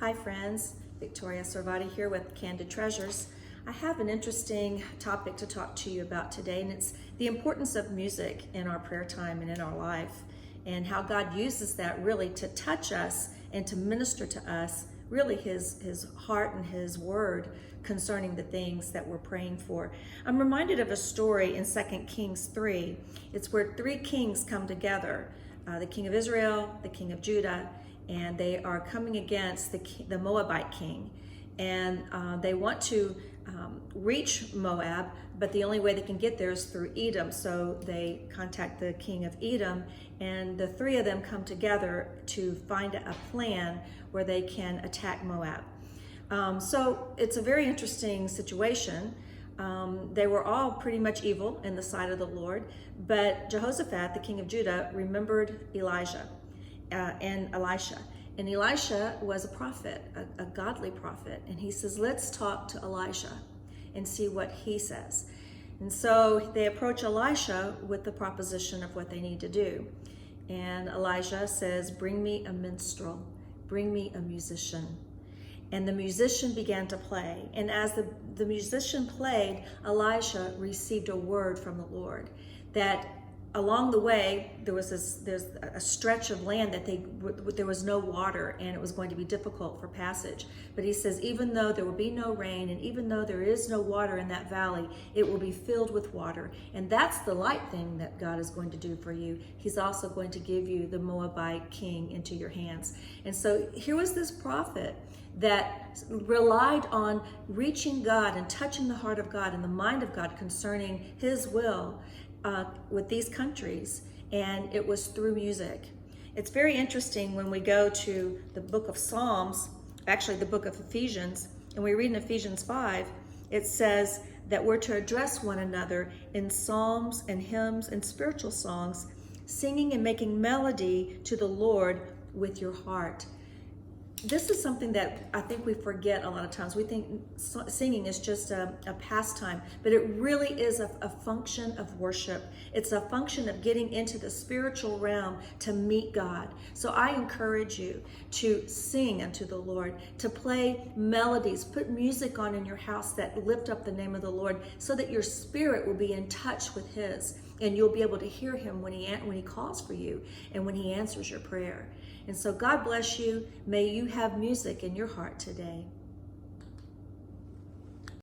Hi friends, Victoria Servati here with Candid Treasures. I have an interesting topic to talk to you about today, and it's the importance of music in our prayer time and in our life, and how God uses that really to touch us and to minister to us, really his heart and his word concerning the things that we're praying for. I'm reminded of a story in 2 Kings 3. It's where three kings come together, the king of Israel, the king of Judah, and they are coming against the Moabite king. And they want to reach Moab, but the only way they can get there is through Edom. So they contact the king of Edom, and the three of them come together to find a plan where they can attack Moab. So it's a very interesting situation. They were all pretty much evil in the sight of the Lord, but Jehoshaphat, the king of Judah, remembered Elijah and Elisha. And Elisha was a prophet, a godly prophet. And he says, let's talk to Elisha and see what he says. And so they approach Elisha with the proposition of what they need to do. And Elijah says, bring me a minstrel, bring me a musician. And the musician began to play. And as the musician played, Elisha received a word from the Lord that along the way, there's a stretch of land that there was no water, and it was going to be difficult for passage. But he says, even though there will be no rain, and even though there is no water in that valley, it will be filled with water. And that's the light thing that God is going to do for you. He's also going to give you the Moabite king into your hands. And so here was this prophet that relied on reaching God and touching the heart of God and the mind of God concerning his will with these countries, and it was through music. It's very interesting when we go to the book of Psalms, actually the book of Ephesians, and we read in Ephesians 5, it says that we're to address one another in psalms and hymns and spiritual songs, singing and making melody to the Lord with your heart. This is something that I think we forget a lot of times. We think singing is just a pastime, but it really is a function of worship. It's a function of getting into the spiritual realm to meet God. So I encourage you to sing unto the Lord, to play melodies, put music on in your house that lift up the name of the Lord, so that your spirit will be in touch with his, and you'll be able to hear him when he calls for you and when he answers your prayer. And so God bless you. May you have music in your heart today.